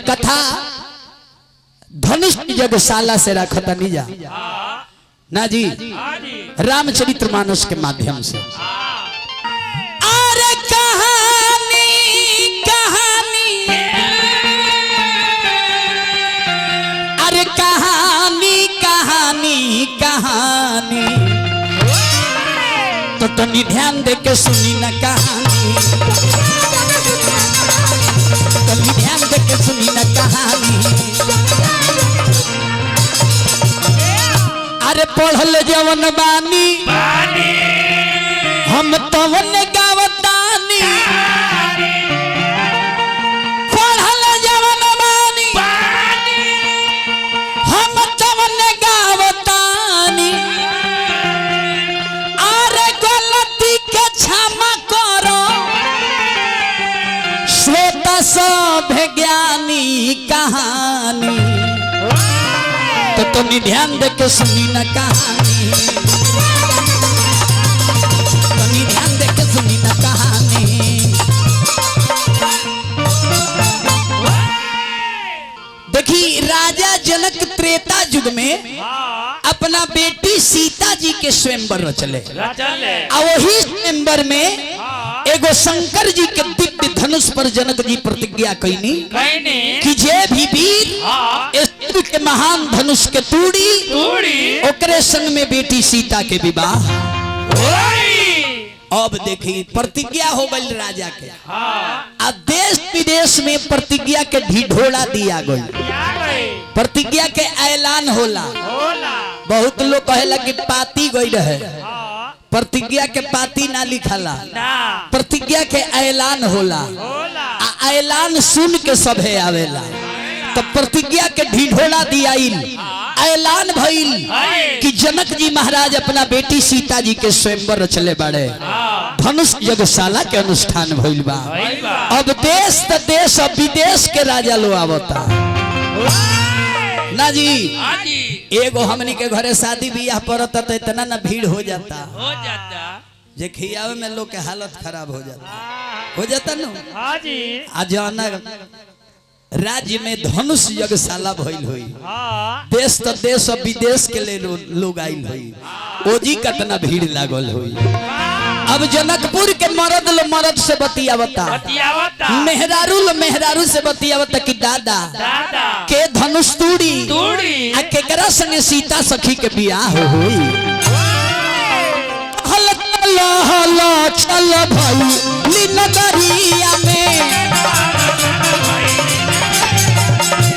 कथा धनुष यज्ञशाला से रखता नहीं जा ना जी, रामचरितमानस के माध्यम से। अरे कहानी कहानी, अरे कहानी कहानी कहानी, तो तनी ध्यान दे के सुनी ना कहानी, तनी ध्यान दे के सुनी ना कहानी। अरे पढ़ल जवन बानी हम तवन गावतानी, पढ़ल जवन बानी हम तवन गावतानी। अरे गलती के क्षमा करो श्रोता सब ज्ञानी कहानी, तो तुम ध्यान दे के सुनी ना कहानी, तुम ध्यान दे के सुनी ना कहानी। देखी राजा जनक त्रेता युग में अपना बेटी सीता जी के स्वयंवर रचले, और वही स्वयंवर में एगो शंकर जी के दिव्य धनुष पर जनक जी प्रतिज्ञा कैनी कि जे भी वीर के महान धनुष के तूड़ी ओकरे संग में बेटी सीता के विवाह। अब देखी प्रतिज्ञा हो गई राजा के, आ देश विदेश में प्रतिज्ञा के ढिढोरा दिया गई, प्रतिज्ञा के ऐलान होला। बहुत लोग कहेला कि पाती गई रहे, प्रतिज्ञा के पाती ना लिखला, प्रतिज्ञा के ऐलान होला, आ ऐलान सुन के सभे आवेला। तो प्रतिज्ञा के ढिढोरा दियाइल, ऐलान भइल कि जनक जी महाराज अपना बेटी सीता जी के स्वयंवर रचले बाड़े, धनुष यज्ञशाला के अनुष्ठान भइल बा। अब देश त देश अब विदेश के राजा लो आवता ना जी। एगो हमनी के घरे शादी बियाह पड़ता तो इतना ना भीड़ हो जाता जे खियावे में लोग के हालत खराब हो जाता ना। आज राज्य में धनुष यज्ञशाला भइल हुई, देश तो देश और विदेश के ले लोग आइल हुई, ओजी कतना भीड़ लागल हुई। अब जनकपुर के मर्द से बतियावता, मेहरारू से बतियावता कि दादा के धनुष तूड़ी आ केकरा संगे सीता सखी के बियाह होई। हला हला चल भाई नगरिया में,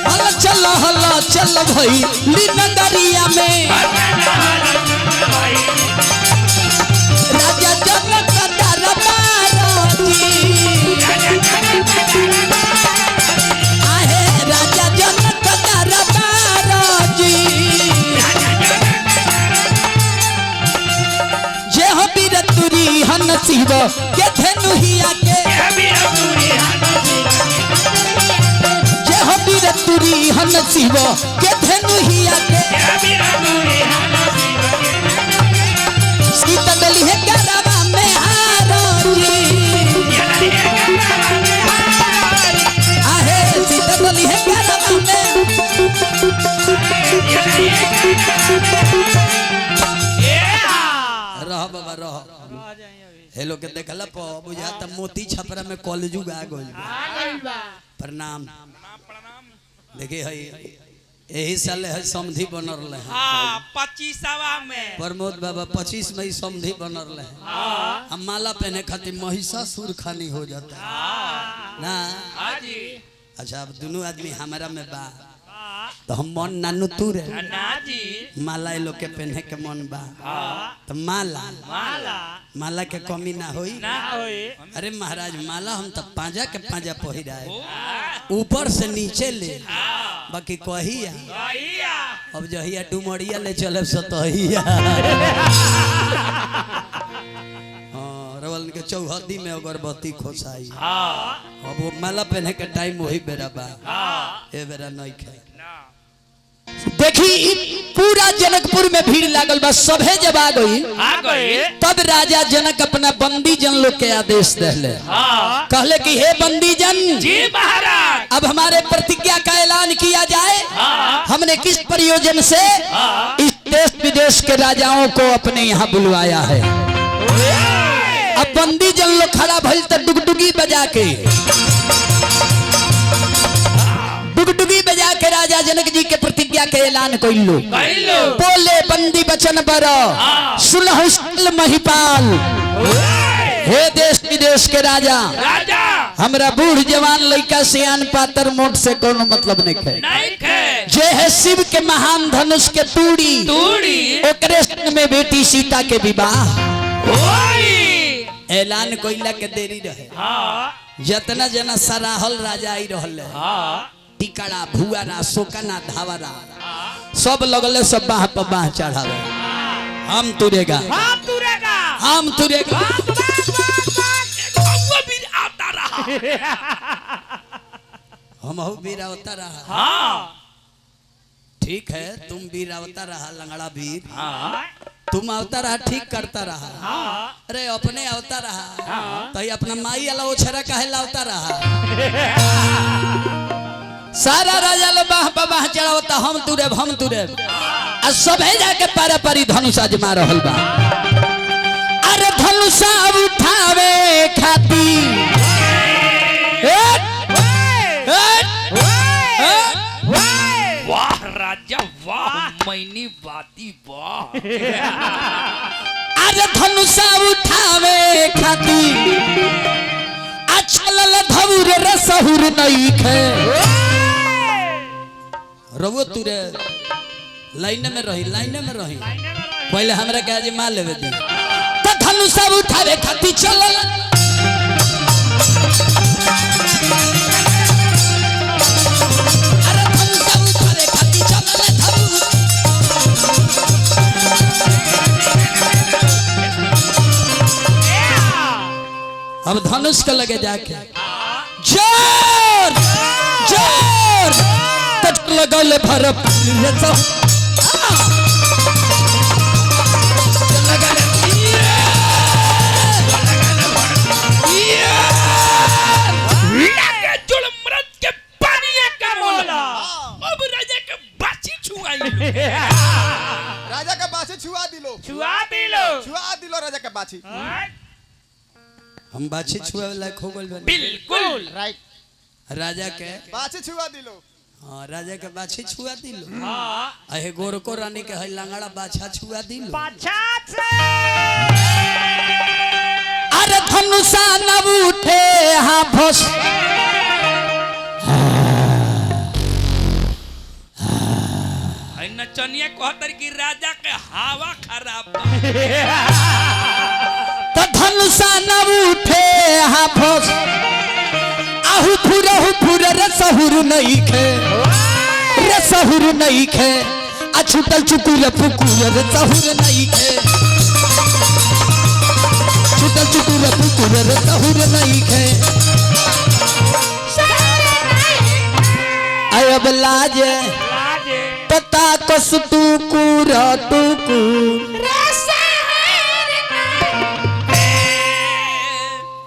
हला चल भाई नगरिया में, राजा जनक दरबार जी, आहे राजा जनक दरबार जी। जे हो वीर तुरी हन शिव के धनुहिया के, जे हो वीर तुरी हन शिव के धनुहिया के, सीता दली है गरबा में हारो जी, आहे सीता दली है गरबा में। रह बाबा रह, हेलो के देखला प बुझाता मोती छपरा में कॉलेज आ गइल। प्रणाम देखिए है यही साल है समधी बनल है। हां 25वां में प्रमोद बाबा 25 में समधी बनल है। हम माला पहने खातिर महिषासुर खानी हो जाता ना। हां जी अच्छा अब दोनों आदमी हमारा में बा तो हम मन नानू तू रे ना जी, माला लोग के पहने के मन बा तो माला माला के कमी ना होई ना होई। अरे महाराज माला हम तो पांजा के पांजा पहिराए, ऊपर से नीचे ले, बाकी कहिया अब जहिया डुमरिया ले चले सतहिया। रवल के चौहदी में अगरबत्ती खोसाई, अब वो माला पहने के टाइम वही बेरा बा, ए बेरा नहीं खे। देखी पूरा जनकपुर में भीड़ लागल बा, सभे जब आ गई तब राजा जनक अपना बंदी जन लोग के आदेश देले, कहले कि हे बंदी जन जी महाराज, अब हमारे प्रतिज्ञा ऐलान किया जाए हमने किस प्रयोजन से इस देश विदेश के राजाओं को अपने यहाँ बुलवाया है। अब बंदी जन लोग खड़ा भइल तो डुगडुगी बजा के राजा जनक जी के प्रतिज्ञा के ऐलान कइलो। बोले बंदी बचन बर सुनहु सकल महिपाल। हे देश विदेश के राजा हमरा बूढ़ जवान लड़का सियान पातर मोट से कोनो मतलब नहीं है। जे है शिव के महान धनुष के तूड़ी ओकरे संग में बेटी सीता के विवाह। ऐलान कोइला के देरी रहे जतना जना सराहल राजा आई रहल टिकड़ा भुआरा सोकना धावरा सब लगले सब बाह पर बाह चढ़ावे। हम तुरेगा हम वीरावता रहा। ठीक है तुम वीरावता रहा लंगड़ा वीर तुम आवता रहा ठीक करता रहा। अरे अपने आवता रहा तो अपना माई वाला ओछरा काहे लावता रहा। सारा राजा लो बाह बाह चढ़ावता हम तुरे आ सबे जाके पारा पारी धनुष आजमा रहल बा। अरे धनुष उठावे खाती वाह राजा वाह मैनी बाती वाह। अरे धनुष उठावे खाती अच्छा धौर रसहुर नहीं खे रवो तुरे लाइन में रही पहले हमरा के आज मार लेवे दे तो धनुष उठावे खाती चलल। अरे धनुष उठावे खाती चलल अब धनुष के लगे जाके जोर जोर तक लगल भरप राजा का बाछी छुआ दिलो राजा का बाछी। हम बाछी छुआ लायक हो गइल बिल्कुल राइट राजा के बाछी छुआ दिलो। हाँ राजा के बाछी छुआ दिलो। अहे गोरको रानी के है लंगड़ा बाछा छुआ दिलो। अरे धनुषा न उठे हाँ भस नचनिया कहतर कि राजा के हवा खराब तो धनुषा न उठे हाँ भस आहु फुर रे सहुर नहीं खे आ छुटल चुकुर फुकुर रे सहुर नहीं खे छुटल चुकुर फुकुर रे सहुर नहीं खे। आय अब लाजे पता कस टुकुर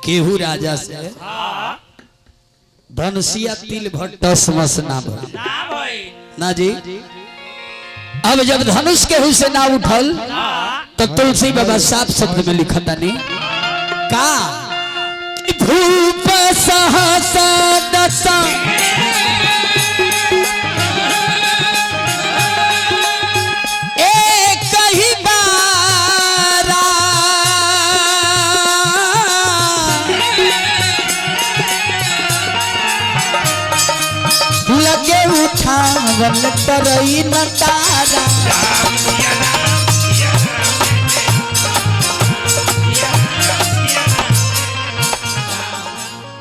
केहू राजा से धनुषिया तिल भट्ट समसना ना जी। अब जब धनुष केहू से ना उठल तो तुलसी बाबा साफ शब्द में लिखता नहीं का भूप सहसा दशा एक ही बारा लगे उठावन तरई न तारा।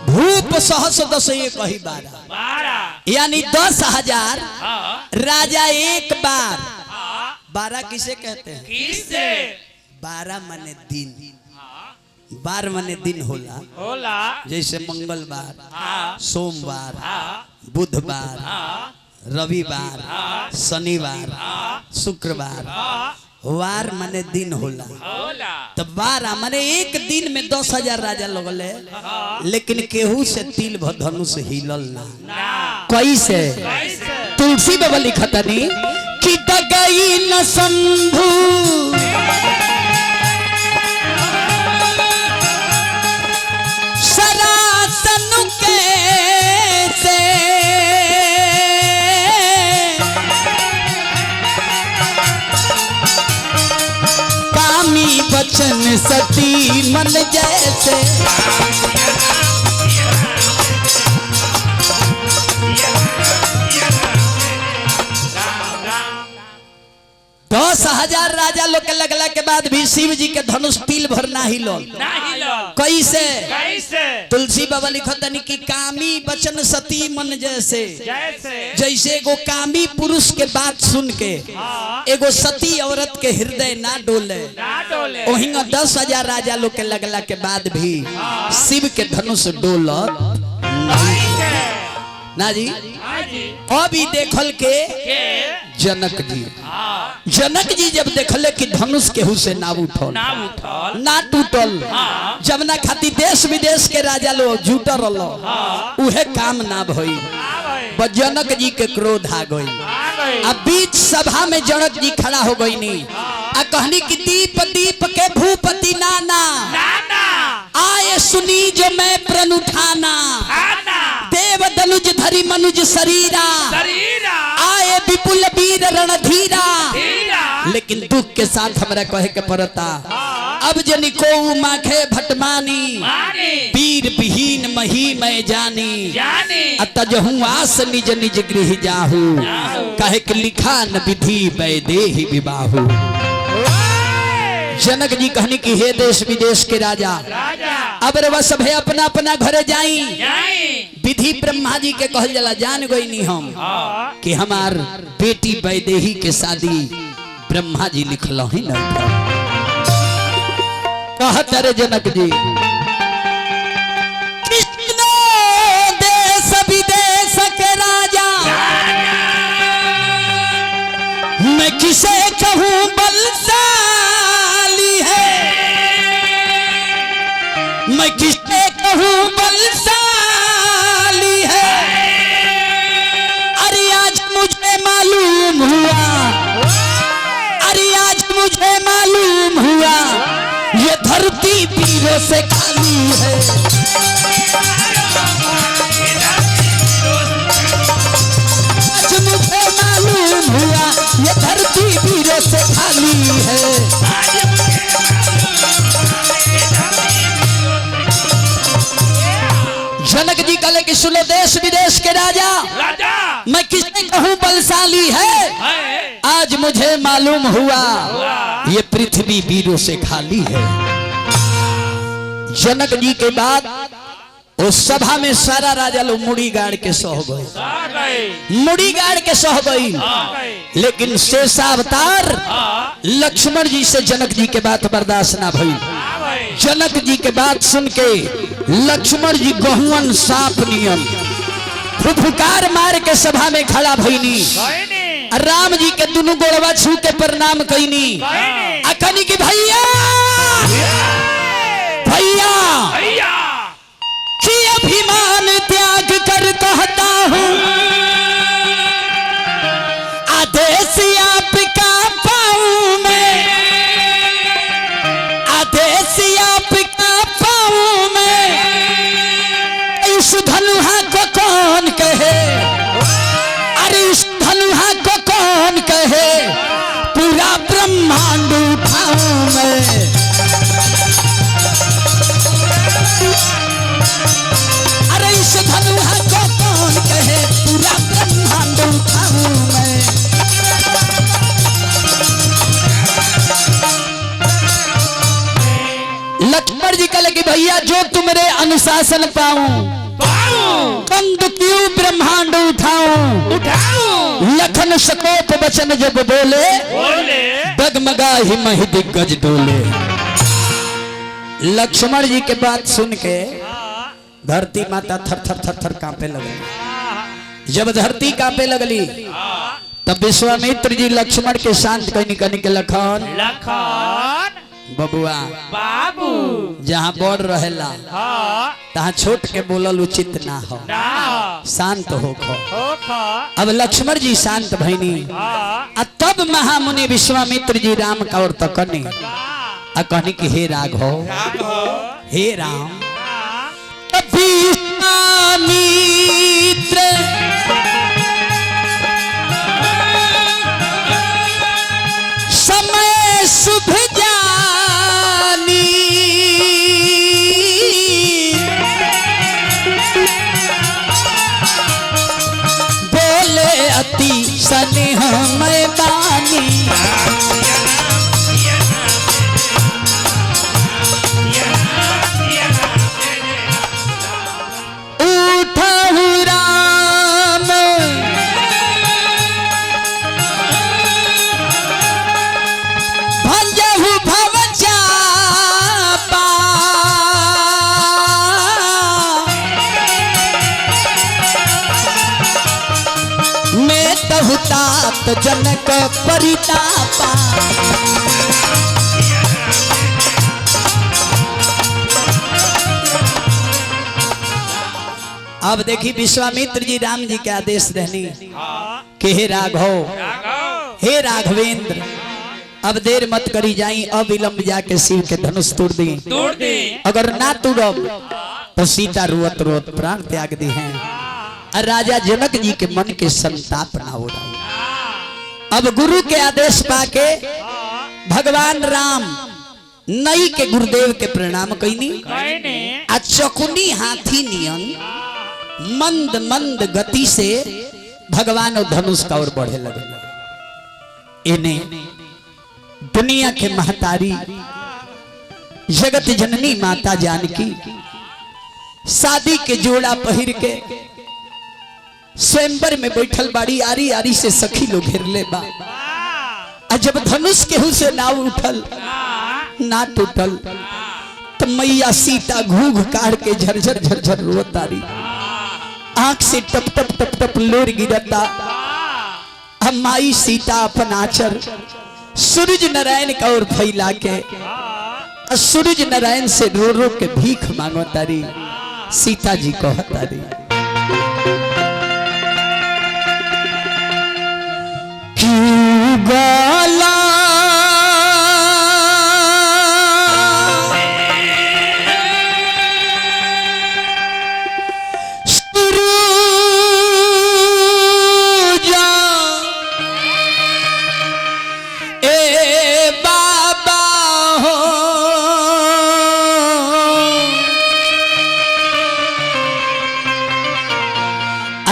भूप सहस दस एक ही बारा यानी 10,000 राजा एक बार। 12 किसे कहते हैं? किसे 12 माने दिन 12 माने दिन होला जैसे मंगलवार सोमवार बुधवार रविवार शनिवार शुक्रवार वार माने दिन होला। तो 12 माने एक दिन में 10,000 राजा लगले लेकिन केहू से तिल धनुष हिलल ना। कैसे तुलसी बाबा लिखतनी कि दगई न शंभु सरासन के से कामी बचन सती मन जैसे 10,000 राजा लोग के लगला के बाद भी शिव जी के धनुष तिल भर ना हिलो कैसे तुलसी बाबा लिखतनी कि कामी बचन सती मन जैसे जैसे एगो कामी पुरुष के बात सुन के एगो सती औरत के हृदय ना डोले वहीं 10,000 राजा लोग के लगला के बाद भी शिव के धनुष डोलत ना जी। अभी देखल के जनक जी जब देखले कि धनुष केहू से ना उठल ना टूटल जब ना खाती देश विदेश के राजा लोग जुटल उहे काम ना भई जनक जी के क्रोध आ गई। अब बीच सभा में जनक जी खड़ा हो गई नी आ कहनी कि दीप दीप के भूपति नाना आए सुनी जो मैं प्रण उठाना देव दनुज धरी मनुज शरीरा आए विपुल वीर रणधीरा लेकिन दुख के साथ हमरा कहे के पड़ता अब जनी को माखे भटमानी वीर विहीन मही मैं जानी अतजहू आस निज निज गृह जाहू कहे के लिखा न विधि वैदेही विबाहू। जनक जी कहनी कि हे देश विदेश के राजा अब रे सब है अपना अपना घरे जाई विधि ब्रह्मा जी के कहल जला जान गई नहीं हम कि हमार बेटी वैदेही के शादी ब्रह्मा जी लिखल ही न कहत रे जनक जी कृष्ण देश विदेश के राजा मैं किसे कहूँ बलशाली है मैं किसे कहूँ बलशाली है अरे आज मुझे मालूम हुआ अरे आज मुझे मालूम हुआ ये धरती वीरों से खाली है आज मुझे मालूम हुआ ये धरती वीरों से खाली है। जनक जी कहले कि सुनो देश विदेश के राजा मैं किसने कहूँ बलशाली है आज मुझे मालूम हुआ ये पृथ्वी वीरों से खाली है। जनक जी के बाद उस सभा में सारा राजा लोग मुड़ी गाड़ के सह गए मुड़ी गाड़ के सह गई लेकिन शेषावतार लक्ष्मण जी से जनक जी के बात बर्दाश्त ना भई। जनक जी के बात सुन के लक्ष्मण जी गहुवन सांप नियम फुफकार मार के सभा में खड़ा भईनी राम जी के दोनों गोड़वा छू के प्रणाम कईनी अखनी की भैया भैया कि अभिमान त्याग कर कहता हूँ आदेश आपका पाऊं मैं आदेश आपका पाऊं मैं इस धनुहा को कौन कहे अरे इस धनुहा को कौन कहे पूरा ब्रह्मांड उठाऊं मैं अरे इस धनुहा को कौन कहे पूरा ब्रह्मांड उठाऊं मैं। लक्ष्मण जी कहे कि भैया जो तुमरे अनुशासन पाऊं बंद क्यों ब्रह्मांड उठाऊं लखन सकोप वचन जब बोले डगमगा ही मही दिग्गज डोले। लक्ष्मण जी के बात सुन के धरती माता थर थर थर थर कांपे लगली। जब धरती कांपे लगली तब विश्वामित्र जी लक्ष्मण के शांत कहनी के लखन बबुआ बाबू जहाँ बड़ रहेला हाँ तहाँ छोट के बोलल उचित ना हो, ना शांत हो खो। होखा अब लक्ष्मण जी शांत भैनी हाँ तब महामुनि विश्वामित्र जी राम का और तकनी कहनी कि हे राघव हे राम विश्वामित्र समय शुभ जानी बोले अति स्नेह मैं बानी तो जनक परितापा अब देखी विश्वामित्र जी राम जी के आदेश रहनी कि हे राघव हे राघवेंद्र अब देर मत करी जाई अविलंब जाके शिव के धनुष तोड़ दी अगर ना तोड़ब तो सीता रोत रोत प्राण त्याग दी हैं और राजा जनक जी के मन के संताप ना हो रहा। अब गुरु के आदेश पाके भगवान राम नई के गुरुदेव के प्रणाम कईनी आ चकुनी हाथी नियन मंद मंद गति से भगवान और धनुष का ओर बढ़े लगे। इन्हें दुनिया के महतारी जगत जननी माता जानकी शादी के जोड़ा पहिर के स्वयंवर में बैठल बाड़ी आरी आरी से सखी लोग घेर ले बा। जब धनुष केहू से ना उठल ना टूटल तो मैया सीता घूघ काढ़ के झरझर झरझर रोतारी आंख से टप टप टप टप लोर गिरता। हम माई सीता अपन आचर सूरज नारायण का ओर फैला के सूरज नारायण से रो रो के भीख मांगो तारी। सीता जी कहतारी गाला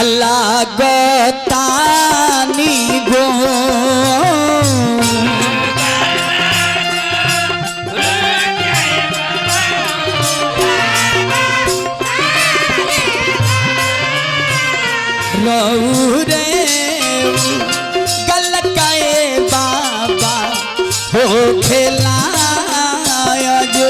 अल्लाह गतानी गो रे गलकाए बाबा हो खेला जो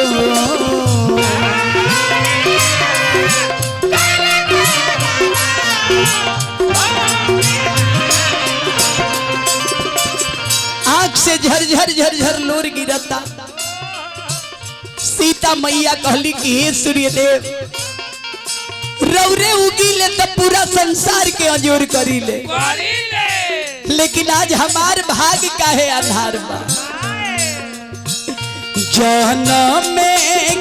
आंख से झरझर झरझर लोर गिरता। सीता मैया कहली कि हे सूर्यदेव रौरे उगी ले तो पूरा संसार के अजोर करी ले, लेकिन आज हमार भाग काहे आधार बा। जनम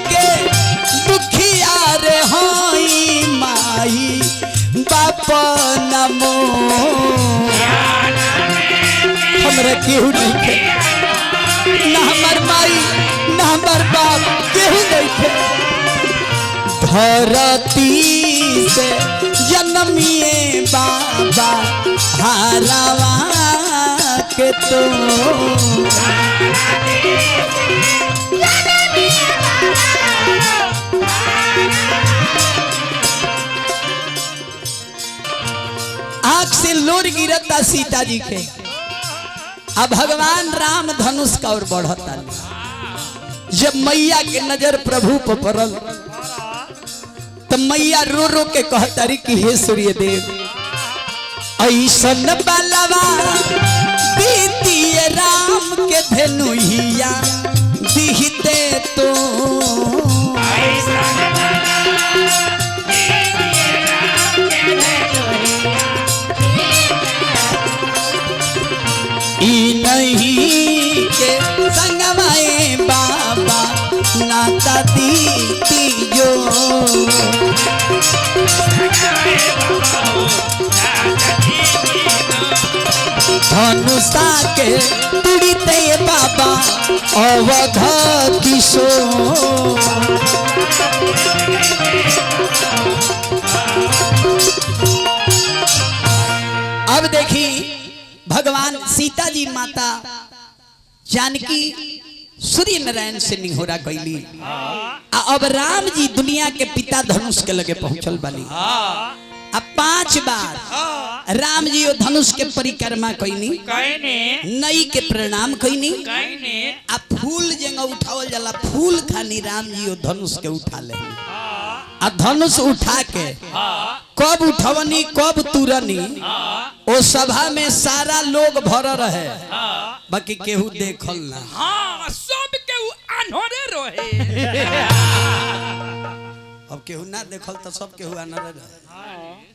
के दुखिया रे होई माई बाप नमो हमरा केहू नहीं थे, ना हमार माई ना हमार बाप केहू नहीं थे। धरती से जन्मिए बाबा हारावा के तो आंख से लोर गिरता सीता जी के। अब भगवान राम धनुष का ओर बढ़ता। जब मैया के नजर प्रभु पर पड़ल तो मैया रो रो के कहतारी कि हे सूर्यदेव ऐसन बलवा बीतिए राम के धनुहिया दीते तो ई नहीं के संगमाए बाबा नाता दीती जो धनुषा के तुड़ीते बाबा अवध किशोर अब देखी भगवान सीता जी माता जानकी सूर्य नारायण से निहोरा कैली अब राम जी दुनिया के पिता धनुष के लगे पहुंचल बनी अब 5 बार राम जी धनुष के परिक्रमा कैनी नई के प्रणाम कैनी आ फूल जंग उठावल जाला फूल खानी राम जी धनुष के उठा ले आ धनुष उठा के कब उठवनी कब तुरनी ओ सभा में सारा लोग भर रहे बाकी केहू देखल ना सब केहू अनहोरे रहे अब केहू ना देखल तो सब केहू अनहोरे रहे